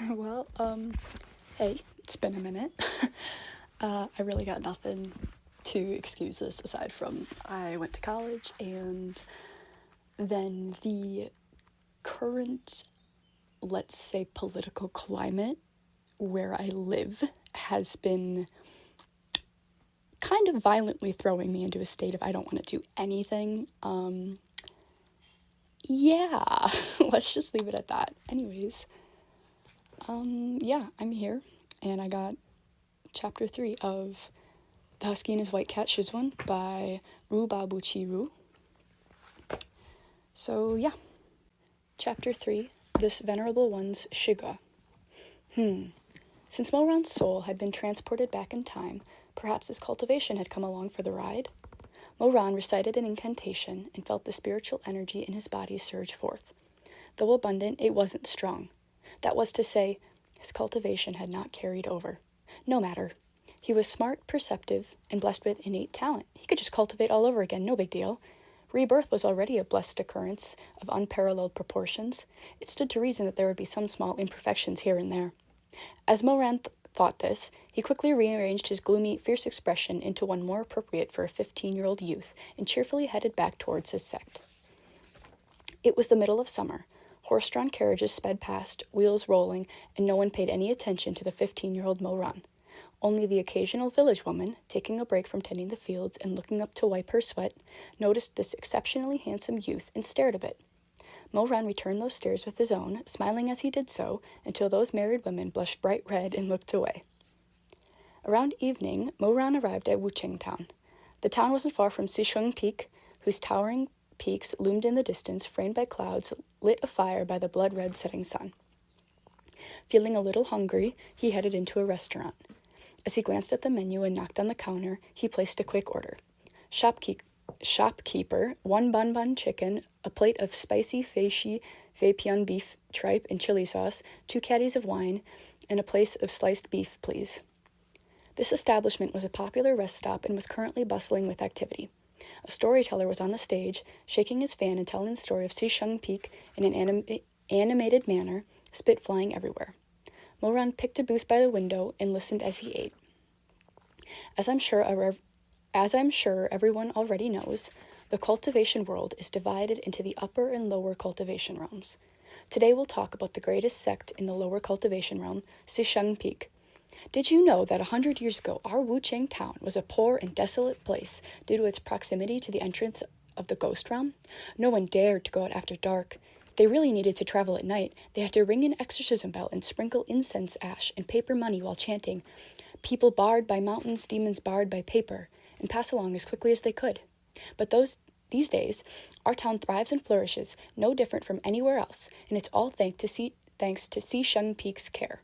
Well, hey, it's been a minute. I really got nothing to excuse this aside from I went to college, and then the current, let's say, political climate where I live has been kind of violently throwing me into a state of I don't want to do anything. Yeah, let's just leave it at that. Anyways, yeah, I'm here, and I got chapter 3 of The Husky and His White Cat Shizun by Rubabuchi. So, yeah. Chapter 3, This Venerable One's Shiga. Since Moran's soul had been transported back in time, perhaps his cultivation had come along for the ride? Moran recited an incantation and felt the spiritual energy in his body surge forth. Though abundant, it wasn't strong. That was to say, his cultivation had not carried over. No matter. He was smart, perceptive, and blessed with innate talent. He could just cultivate all over again, no big deal. Rebirth was already a blessed occurrence of unparalleled proportions. It stood to reason that there would be some small imperfections here and there. As Moran thought this, he quickly rearranged his gloomy, fierce expression into one more appropriate for a 15-year-old youth, and cheerfully headed back towards his sect. It was the middle of summer. Horse-drawn carriages sped past, wheels rolling, and no one paid any attention to the 15-year-old Moran. Only the occasional village woman, taking a break from tending the fields and looking up to wipe her sweat, noticed this exceptionally handsome youth and stared a bit. Moran returned those stares with his own, smiling as he did so, until those married women blushed bright red and looked away. Around evening, Moran arrived at Wucheng Town. The town wasn't far from Shizun Peak, whose towering peaks loomed in the distance, framed by clouds, lit afire by the blood-red setting sun. Feeling a little hungry, he headed into a restaurant. As he glanced at the menu and knocked on the counter, he placed a quick order. Shopkeeper, 1 bun chicken, a plate of spicy feipian beef tripe and chili sauce, 2 caddies of wine, and a place of sliced beef, please. This establishment was a popular rest stop and was currently bustling with activity. A storyteller was on the stage, shaking his fan and telling the story of Shizun Peak in an animated manner, spit flying everywhere. Moran picked a booth by the window and listened as he ate. As I'm sure everyone already knows, the cultivation world is divided into the upper and lower cultivation realms. Today we'll talk about the greatest sect in the lower cultivation realm, Shizun Peak. Did you know that 100 years ago, our Wucheng town was a poor and desolate place due to its proximity to the entrance of the ghost realm? No one dared to go out after dark. If they really needed to travel at night, they had to ring an exorcism bell and sprinkle incense ash and paper money while chanting, "People barred by mountains, demons barred by paper," and pass along as quickly as they could. But these days, our town thrives and flourishes, no different from anywhere else, and it's all thanks to Shizun Peak's care.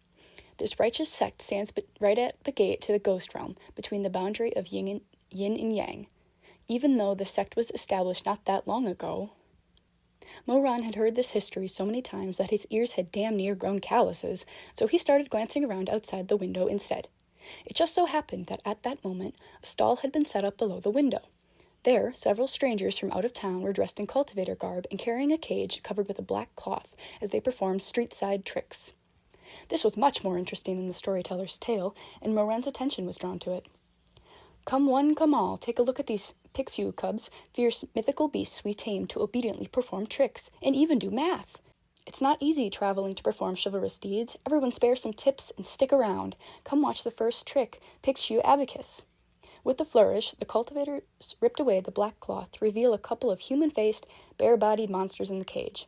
This righteous sect stands right at the gate to the ghost realm, between the boundary of yin and yang. Even though the sect was established not that long ago, Moran had heard this history so many times that his ears had damn near grown calluses, so he started glancing around outside the window instead. It just so happened that at that moment, a stall had been set up below the window. There, several strangers from out of town were dressed in cultivator garb and carrying a cage covered with a black cloth as they performed street-side tricks. This was much more interesting than the storyteller's tale, and Moran's attention was drawn to it. "Come one, come all, take a look at these Pixiu cubs, fierce mythical beasts we tame to obediently perform tricks, and even do math. It's not easy traveling to perform chivalrous deeds. Everyone spare some tips and stick around. Come watch the first trick, Pixiu abacus." With a flourish, the cultivators ripped away the black cloth to reveal a couple of human-faced, bare-bodied monsters in the cage.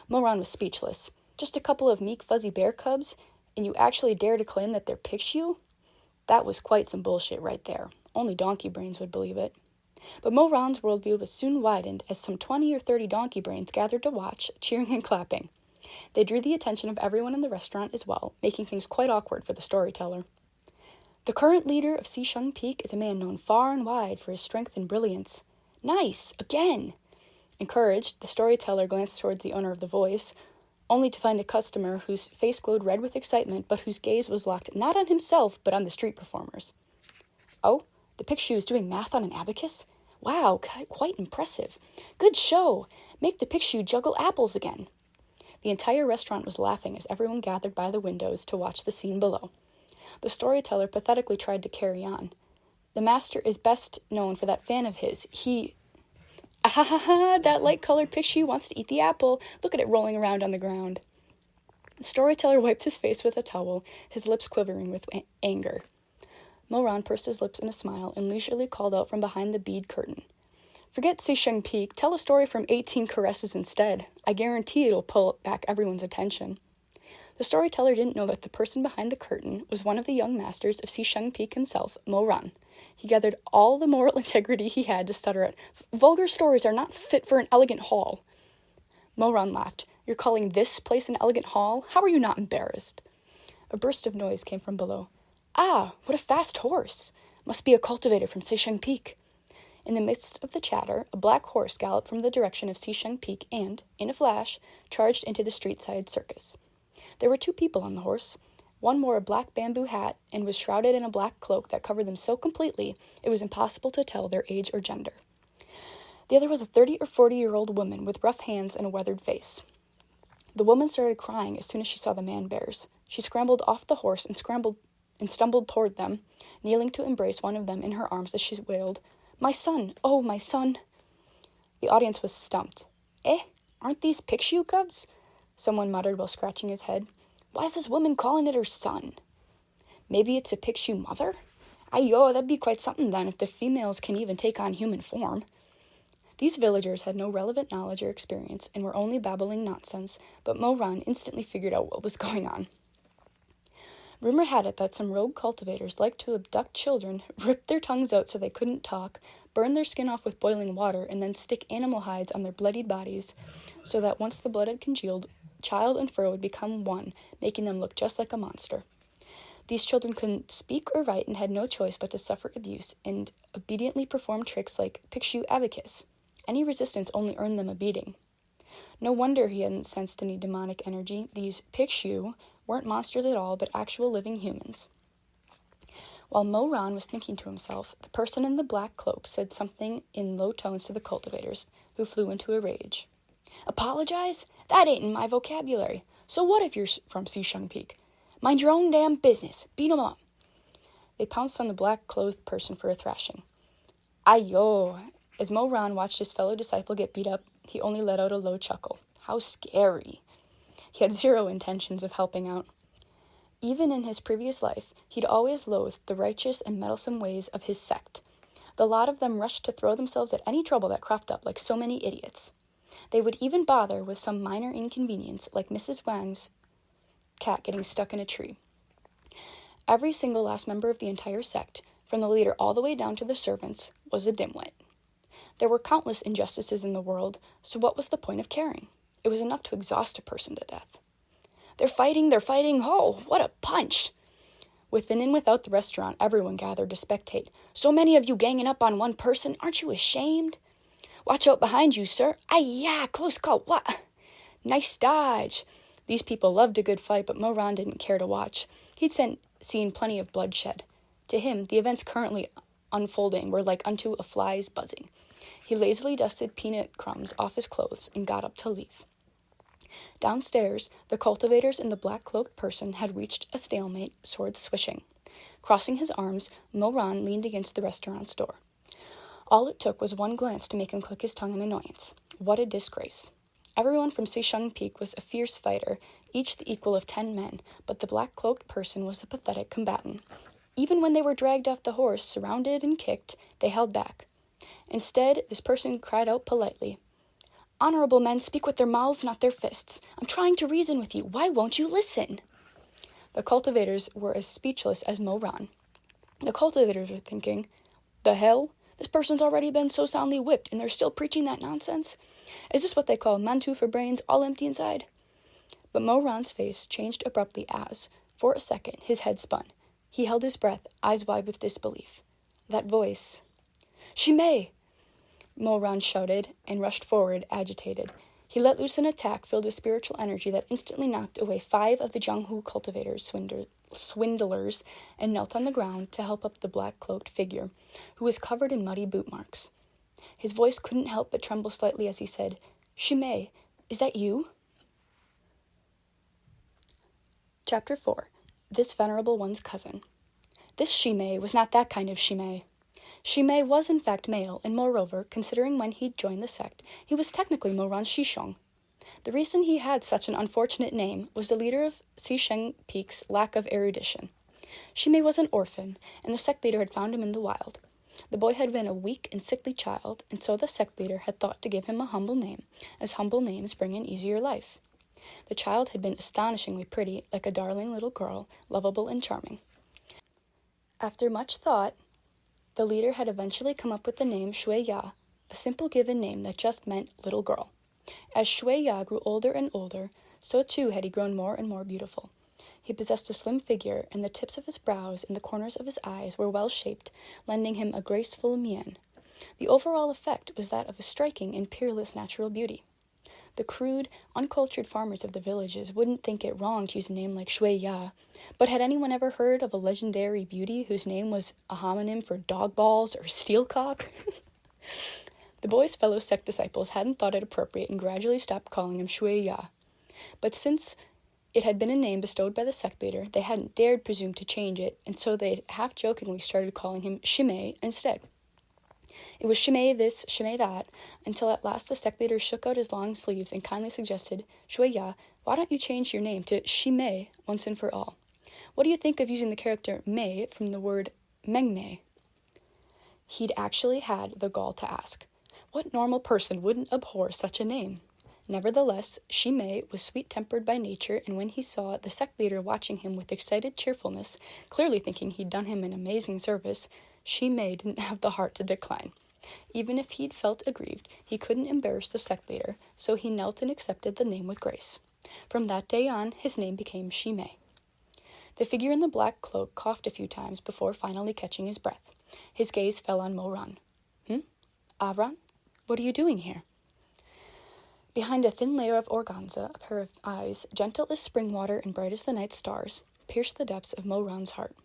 Moran was speechless. Just a couple of meek, fuzzy bear cubs, and you actually dare to claim that they're Pixiu? That was quite some bullshit right there. Only donkey brains would believe it. But Moran's worldview was soon widened as some 20 or 30 donkey brains gathered to watch, cheering and clapping. They drew the attention of everyone in the restaurant as well, making things quite awkward for the storyteller. "The current leader of Shizun Peak is a man known far and wide for his strength and brilliance." "Nice! Again!" Encouraged, the storyteller glanced towards the owner of the voice, only to find a customer whose face glowed red with excitement, but whose gaze was locked not on himself, but on the street performers. "Oh, the Pixiu is doing math on an abacus? Wow, quite impressive. Good show! Make the Pixiu juggle apples again." The entire restaurant was laughing as everyone gathered by the windows to watch the scene below. The storyteller pathetically tried to carry on. The master is best known for that fan of his. Ah ha ha ha, that light-colored picture wants to eat the apple. Look at it rolling around on the ground. The storyteller wiped his face with a towel, his lips quivering with anger. Moran pursed his lips in a smile and leisurely called out from behind the bead curtain. Forget Shizun Peak, tell a story from 18 Caresses instead. I guarantee it'll pull back everyone's attention. The storyteller didn't know that the person behind the curtain was one of the young masters of Shizun Peak himself, Moran. He gathered all the moral integrity he had to stutter out, "Vulgar stories are not fit for an elegant hall." Moran laughed. "You're calling this place an elegant hall? How are you not embarrassed?" A burst of noise came from below. "Ah, what a fast horse! Must be a cultivator from Shizun Peak." In the midst of the chatter, a black horse galloped from the direction of Shizun Peak and, in a flash, charged into the street-side circus. There were 2 people on the horse. One wore a black bamboo hat and was shrouded in a black cloak that covered them so completely it was impossible to tell their age or gender. The other was a 30 or 40-year-old woman with rough hands and a weathered face. The woman started crying as soon as she saw the man-bears. She scrambled off the horse and stumbled toward them, kneeling to embrace one of them in her arms as she wailed, "My son! Oh, my son!" The audience was stumped. Aren't these picture cubs?" Someone muttered while scratching his head. "Why is this woman calling it her son?" "Maybe it's a picture mother? Ayo, that'd be quite something then if the females can even take on human form." These villagers had no relevant knowledge or experience and were only babbling nonsense, but Moran instantly figured out what was going on. Rumor had it that some rogue cultivators liked to abduct children, rip their tongues out so they couldn't talk, burn their skin off with boiling water, and then stick animal hides on their bloodied bodies, so that once the blood had congealed, child and fur would become one, making them look just like a monster. These children couldn't speak or write and had no choice but to suffer abuse and obediently perform tricks like picture abacus. Any resistance only earned them a beating. No wonder he hadn't sensed any demonic energy. These picture weren't monsters at all, but actual living humans. While Moran was thinking to himself, the person in the black cloak said something in low tones to the cultivators, who flew into a rage. "Apologize? That ain't in my vocabulary. So what if you're from Shizun Peak? Mind your own damn business. Beat 'em up." They pounced on the black-clothed person for a thrashing. Ayo! As Moran watched his fellow disciple get beat up, he only let out a low chuckle. How scary! He had zero intentions of helping out. Even in his previous life, he'd always loathed the righteous and meddlesome ways of his sect. The lot of them rushed to throw themselves at any trouble that cropped up like so many idiots. They would even bother with some minor inconvenience, like Mrs. Wang's cat getting stuck in a tree. Every single last member of the entire sect, from the leader all the way down to the servants, was a dimwit. There were countless injustices in the world, so what was the point of caring? It was enough to exhaust a person to death. They're fighting! Oh, what a punch!" Within and without the restaurant, everyone gathered to spectate. "So many of you ganging up on one person, aren't you ashamed?" "Watch out behind you, sir!" "Ay-ya, close call, what?" "Nice dodge!" These people loved a good fight, but Moran didn't care to watch. He'd seen plenty of bloodshed. To him, the events currently unfolding were like unto a fly's buzzing. He lazily dusted peanut crumbs off his clothes and got up to leave. Downstairs, the cultivators and the black-cloaked person had reached a stalemate, swords swishing. Crossing his arms, Moran leaned against the restaurant's door. All it took was one glance to make him click his tongue in annoyance. What a disgrace. Everyone from Shizun Peak was a fierce fighter, each the equal of 10 men, but the black-cloaked person was a pathetic combatant. Even when they were dragged off the horse, surrounded and kicked, they held back. Instead, this person cried out politely, "Honorable men speak with their mouths, not their fists. I'm trying to reason with you. Why won't you listen?" The cultivators were as speechless as Moran. The cultivators were thinking, "The hell? This person's already been so soundly whipped, and they're still preaching that nonsense? Is this what they call mantu for brains, all empty inside?" But Moran's face changed abruptly as, for a second, his head spun. He held his breath, eyes wide with disbelief. That voice. "Shimei!" Moran shouted and rushed forward, agitated. He let loose an attack filled with spiritual energy that instantly knocked away 5 of the Jianghu cultivators, swindlers, and knelt on the ground to help up the black-cloaked figure, who was covered in muddy boot marks. His voice couldn't help but tremble slightly as he said, "Shimei, is that you?" Chapter 4. This Venerable One's Cousin. This Shimei was not that kind of Shimei. Shimei was in fact male, and moreover, considering when he'd joined the sect, he was technically Moran's Shishong. The reason he had such an unfortunate name was the leader of Xisheng Peak's lack of erudition. Shimei was an orphan, and the sect leader had found him in the wild. The boy had been a weak and sickly child, and so the sect leader had thought to give him a humble name, as humble names bring an easier life. The child had been astonishingly pretty, like a darling little girl, lovable and charming. After much thought, the leader had eventually come up with the name Shui Ya, a simple given name that just meant little girl. As Shui Ya grew older and older, so too had he grown more and more beautiful. He possessed a slim figure, and the tips of his brows and the corners of his eyes were well-shaped, lending him a graceful mien. The overall effect was that of a striking and peerless natural beauty. The crude, uncultured farmers of the villages wouldn't think it wrong to use a name like Shui Ya, but had anyone ever heard of a legendary beauty whose name was a homonym for dog balls or steelcock? The boy's fellow sect disciples hadn't thought it appropriate and gradually stopped calling him Shui Ya. But since it had been a name bestowed by the sect leader, they hadn't dared presume to change it, and so they half-jokingly started calling him Shimei instead. It was Shimei this, Shimei that, until at last the sect leader shook out his long sleeves and kindly suggested, Shui Ya, why don't you change your name to Shimei once and for all? What do you think of using the character Mei from the word Mengmei? He'd actually had the gall to ask. What normal person wouldn't abhor such a name? Nevertheless, Shimei was sweet-tempered by nature, and when he saw the sect leader watching him with excited cheerfulness, clearly thinking he'd done him an amazing service, Shimei didn't have the heart to decline. Even if he'd felt aggrieved, he couldn't embarrass the sect leader, so he knelt and accepted the name with grace. From that day on, his name became Shimei. The figure in the black cloak coughed a few times before finally catching his breath. His gaze fell on Moran. Avran? What are you doing here? Behind a thin layer of organza, a pair of eyes, gentle as spring water and bright as the night stars, pierced the depths of Moran's heart.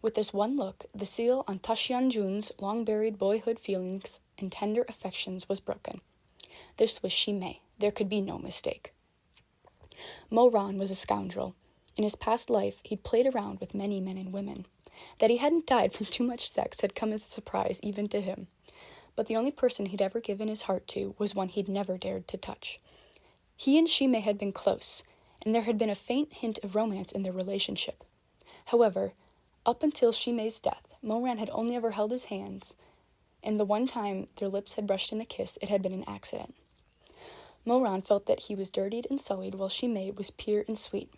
With this one look, the seal on Taxianjun's long-buried boyhood feelings and tender affections was broken. This was Shimei. There could be no mistake. Moran was a scoundrel. In his past life, he'd played around with many men and women. That he hadn't died from too much sex had come as a surprise even to him. But the only person he'd ever given his heart to was one he'd never dared to touch. He and Shimei had been close, and there had been a faint hint of romance in their relationship. However, up until Shimei's death, Moran had only ever held his hands, and the one time their lips had brushed in a kiss, it had been an accident. Moran felt that he was dirtied and sullied while Shimei was pure and sweet.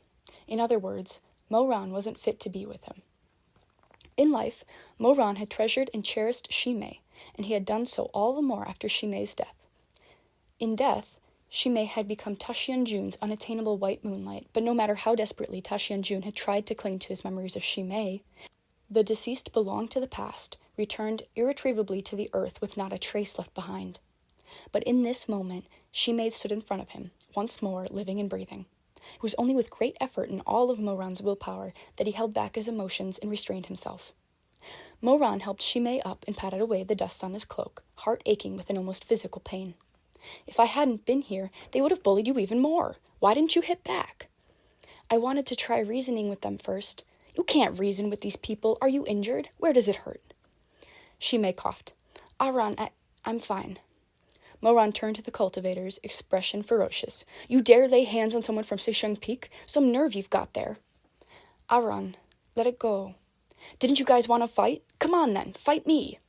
In other words, Moran wasn't fit to be with him. In life, Moran had treasured and cherished Shimei, and he had done so all the more after Shimei's death. In death, Shimei had become Taxianjun's unattainable white moonlight, but no matter how desperately Taxianjun had tried to cling to his memories of Shimei, the deceased belonged to the past, returned irretrievably to the earth with not a trace left behind. But in this moment, Shimei stood in front of him, once more living and breathing. It was only with great effort and all of Moran's willpower that he held back his emotions and restrained himself. Moran helped Shimei up and patted away the dust on his cloak, heart aching with an almost physical pain. If I hadn't been here, they would have bullied you even more. Why didn't you hit back? I wanted to try reasoning with them first. You can't reason with these people. Are you injured? Where does it hurt? Shimei coughed. Aran, I'm fine. Moran turned to the cultivators, expression ferocious. You dare lay hands on someone from Xisheng Peak? Some nerve you've got there. Aran, let it go. Didn't you guys want to fight? Come on then, fight me.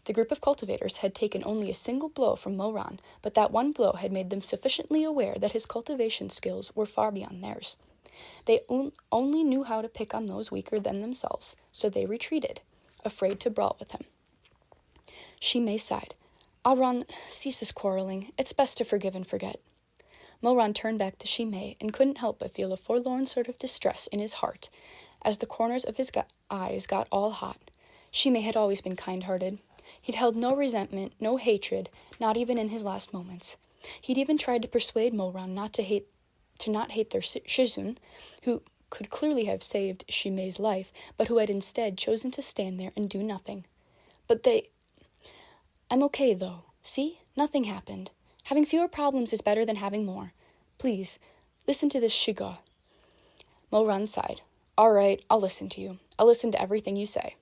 The group of cultivators had taken only a single blow from Moran, but that one blow had made them sufficiently aware that his cultivation skills were far beyond theirs. They only knew how to pick on those weaker than themselves, so they retreated, afraid to brawl with him. Shimei sighed. Aran, cease this quarreling. It's best to forgive and forget. Moran turned back to Shimei and couldn't help but feel a forlorn sort of distress in his heart, as the corners of his eyes got all hot. Shimei had always been kind-hearted. He'd held no resentment, no hatred, not even in his last moments. He'd even tried to persuade Moran not to hate their Shizun, who could clearly have saved Shimei's life, but who had instead chosen to stand there and do nothing. But I'm okay, though. See? Nothing happened. Having fewer problems is better than having more. Please, listen to this shiga. Mo Ran sighed. All right, I'll listen to you. I'll listen to everything you say.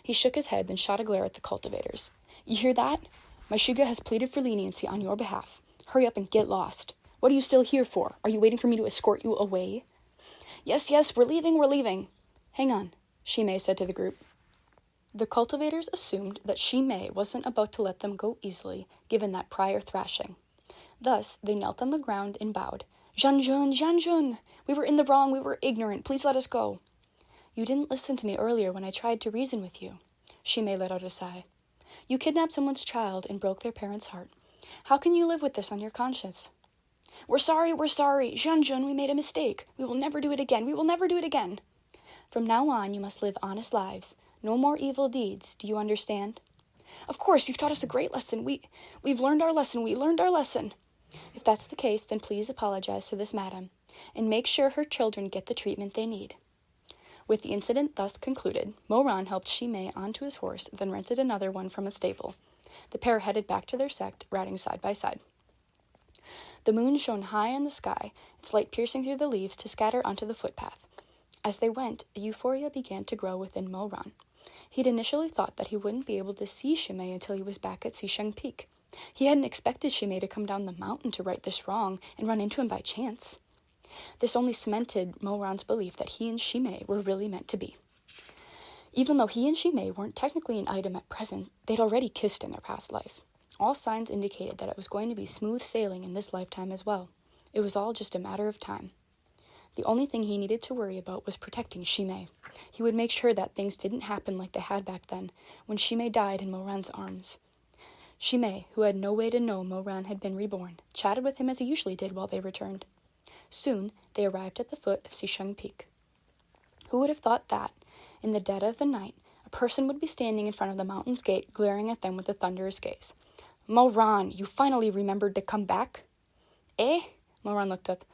He shook his head, then shot a glare at the cultivators. You hear that? My Shiga has pleaded for leniency on your behalf. Hurry up and get lost. What are you still here for? Are you waiting for me to escort you away? Yes, we're leaving. Hang on, Shimei said to the group. The cultivators assumed that Shimei wasn't about to let them go easily, given that prior thrashing. Thus, they knelt on the ground and bowed. Jianjun! We were in the wrong, we were ignorant, please let us go. You didn't listen to me earlier when I tried to reason with you. Shimei let out a sigh. You kidnapped someone's child and broke their parent's heart. How can you live with this on your conscience? We're sorry. Jianjun, we made a mistake. We will never do it again. From now on, you must live honest lives. No more evil deeds. Do you understand? Of course, you've taught us a great lesson. We've learned our lesson. We learned our lesson. If that's the case, then please apologize to this madam, and make sure her children get the treatment they need. With the incident thus concluded, Mo Ran helped Shimei onto his horse, then rented another one from a stable. The pair headed back to their sect, riding side by side. The moon shone high in the sky, its light piercing through the leaves to scatter onto the footpath. As they went, a euphoria began to grow within Mo Ran. He'd initially thought that he wouldn't be able to see Shimei until he was back at Xisheng Peak. He hadn't expected Shimei to come down the mountain to right this wrong and run into him by chance. This only cemented Mo Ran's belief that he and Shimei were really meant to be. Even though he and Shimei weren't technically an item at present, they'd already kissed in their past life. All signs indicated that it was going to be smooth sailing in this lifetime as well. It was all just a matter of time. The only thing he needed to worry about was protecting Shimei. He would make sure that things didn't happen like they had back then, when Shimei died in Mo Ran's arms. Shimei, who had no way to know Mo Ran had been reborn, chatted with him as he usually did while they returned. Soon, they arrived at the foot of Xisheng Peak. Who would have thought that, in the dead of the night, a person would be standing in front of the mountain's gate, glaring at them with a thunderous gaze? Mo Ran, you finally remembered to come back? Eh? Mo Ran looked up.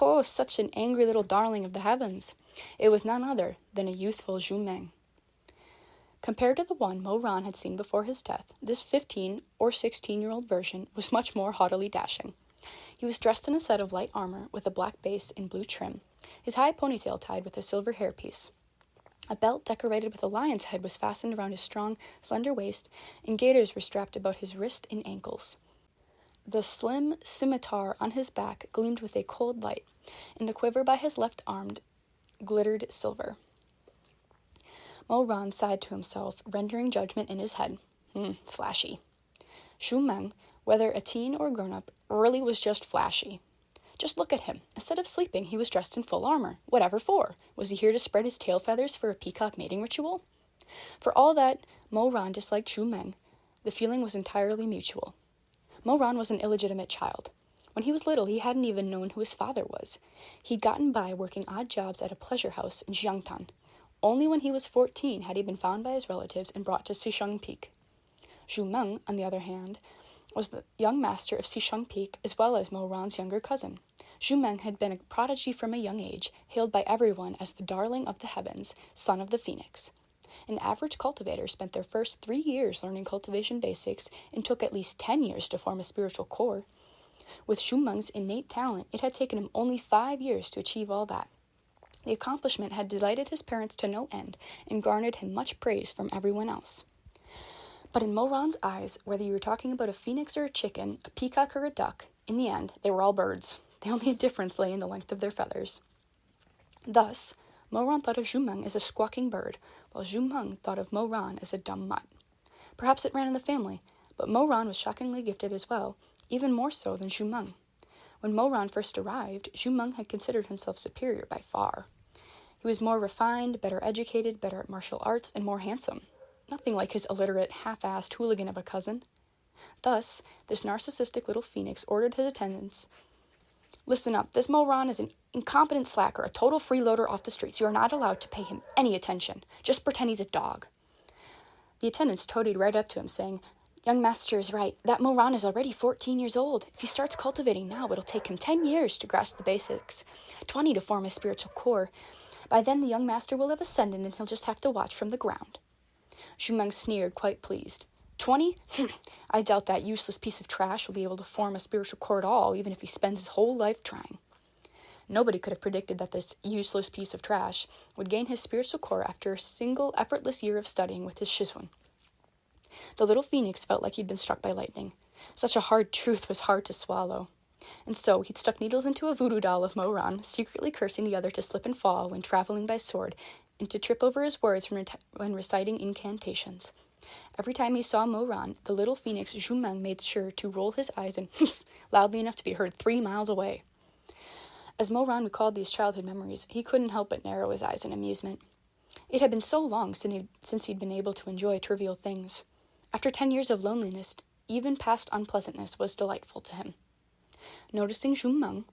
Oh, such an angry little darling of the heavens. It was none other than a youthful Zhu Meng. Compared to the one Mo Ran had seen before his death, this 15 or 16-year-old version was much more haughtily dashing. He was dressed in a set of light armor with a black base and blue trim, his high ponytail tied with a silver hairpiece. A belt decorated with a lion's head was fastened around his strong, slender waist, and gaiters were strapped about his wrist and ankles. The slim scimitar on his back gleamed with a cold light, and the quiver by his left arm glittered silver. Mo Ran sighed to himself, rendering judgment in his head. Flashy. Zhu Meng, whether a teen or grown-up, really was just flashy. Just look at him. Instead of sleeping, he was dressed in full armor. Whatever for? Was he here to spread his tail feathers for a peacock mating ritual? For all that Mo Ran disliked Zhu Meng, the feeling was entirely mutual. Mo Ran was an illegitimate child. When he was little, he hadn't even known who his father was. He'd gotten by working odd jobs at a pleasure house in Jiangtan. Only when he was 14 had he been found by his relatives and brought to Xisheng Peak. Zhu Meng, on the other hand, was the young master of Xisheng Peak as well as Mo Ran's younger cousin. Zhu Meng had been a prodigy from a young age, hailed by everyone as the darling of the heavens, son of the phoenix. An average cultivator spent their first 3 years learning cultivation basics and took at least 10 years to form a spiritual core. With Zhu Meng's innate talent, it had taken him only 5 years to achieve all that. The accomplishment had delighted his parents to no end and garnered him much praise from everyone else. But in Mo Ran's eyes, whether you were talking about a phoenix or a chicken, a peacock or a duck, in the end, they were all birds. The only difference lay in the length of their feathers. Thus, Mo Ran thought of Zhu Meng as a squawking bird, while Zhu Meng thought of Mo Ran as a dumb mutt. Perhaps it ran in the family, but Mo Ran was shockingly gifted as well, even more so than Zhu Meng. When Mo Ran first arrived, Zhu Meng had considered himself superior by far. He was more refined, better educated, better at martial arts, and more handsome. Nothing like his illiterate, half-assed hooligan of a cousin. Thus, this narcissistic little phoenix ordered his attendants, "Listen up, this Mo Ran is an incompetent slacker, a total freeloader off the streets. You are not allowed to pay him any attention. Just pretend he's a dog." The attendants toadied right up to him, saying, "Young master is right. That Mo Ran is already 14 years old. If he starts cultivating now, it'll take him 10 years to grasp the basics, 20 to form his spiritual core. By then, the young master will have ascended, and he'll just have to watch from the ground." Zhu Meng sneered, quite pleased. 20? I doubt that useless piece of trash will be able to form a spiritual core at all, even if he spends his whole life trying. Nobody could have predicted that this useless piece of trash would gain his spiritual core after a single effortless year of studying with his Shizun. The little phoenix felt like he'd been struck by lightning. Such a hard truth was hard to swallow. And so he'd stuck needles into a voodoo doll of Mo-Ran, secretly cursing the other to slip and fall when traveling by sword, and to trip over his words when reciting incantations. Every time he saw Mo-Ran, the little phoenix Zhumeng made sure to roll his eyes and loudly enough to be heard 3 miles away. As Mo-Ran recalled these childhood memories, he couldn't help but narrow his eyes in amusement. It had been so long since he'd been able to enjoy trivial things. After 10 years of loneliness, even past unpleasantness was delightful to him. Noticing Zhumeng,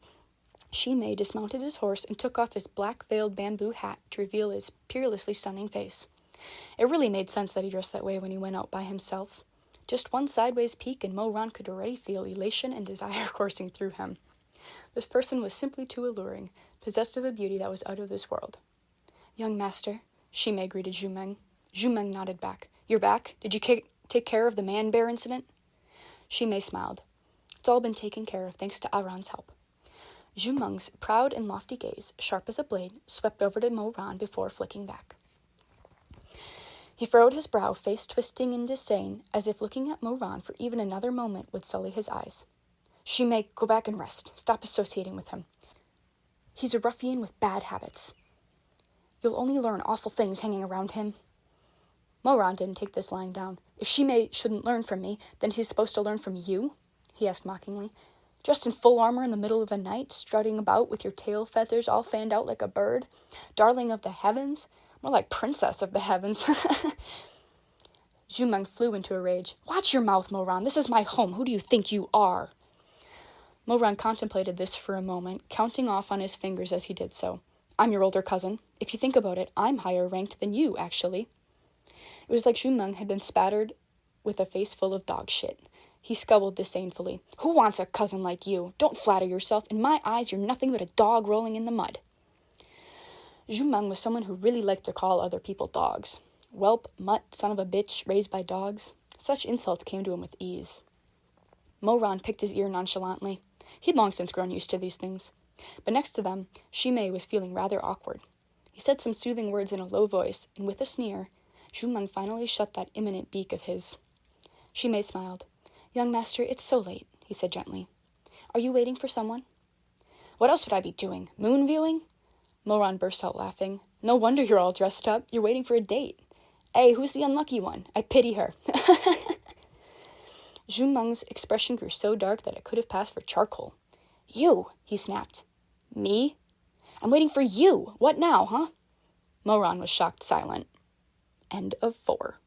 Shimei dismounted his horse and took off his black-veiled bamboo hat to reveal his peerlessly stunning face. It really made sense that he dressed that way when he went out by himself. Just one sideways peek and Mo-Ran could already feel elation and desire coursing through him. This person was simply too alluring, possessed of a beauty that was out of this world. "Young master," Shimei greeted Zhumeng. Zhumeng nodded back. "You're back? Did you take care of the man-bear incident?" Shimei smiled. "It's all been taken care of thanks to Aran's help." Zhumeng's proud and lofty gaze, sharp as a blade, swept over to Mo-Ran before flicking back. He furrowed his brow, face twisting in disdain, as if looking at Mo-Ran for even another moment would sully his eyes. "Shimei, go back and rest. Stop associating with him. He's a ruffian with bad habits. You'll only learn awful things hanging around him." Mo-Ran didn't take this lying down. "If Shimei shouldn't learn from me, then is he supposed to learn from you?" he asked mockingly. "Dressed in full armor in the middle of the night, strutting about with your tail feathers all fanned out like a bird? Darling of the heavens? More like princess of the heavens." Zhumeng flew into a rage. "Watch your mouth, Mo-Ran. This is my home. Who do you think you are?" Mo-Ran contemplated this for a moment, counting off on his fingers as he did so. "I'm your older cousin. If you think about it, I'm higher ranked than you, actually." It was like Zhumeng had been spattered with a face full of dog shit. He scowled disdainfully. "Who wants a cousin like you? Don't flatter yourself. In my eyes, you're nothing but a dog rolling in the mud." Zhumeng was someone who really liked to call other people dogs. Whelp, mutt, son of a bitch, raised by dogs. Such insults came to him with ease. Mo-Ran picked his ear nonchalantly. He'd long since grown used to these things. But next to them, Shimei was feeling rather awkward. He said some soothing words in a low voice, and with a sneer, Zhumeng finally shut that imminent beak of his. Shimei smiled. "Young master, it's so late," he said gently. "Are you waiting for someone?" "What else would I be doing? Moon viewing?" Mo-Ran burst out laughing. "No wonder you're all dressed up. You're waiting for a date. Hey, who's the unlucky one? I pity her." Zhumeng's expression grew so dark that it could have passed for charcoal. "You," he snapped. "Me? I'm waiting for you. What now, huh?" Mo-Ran was shocked silent. End of 4.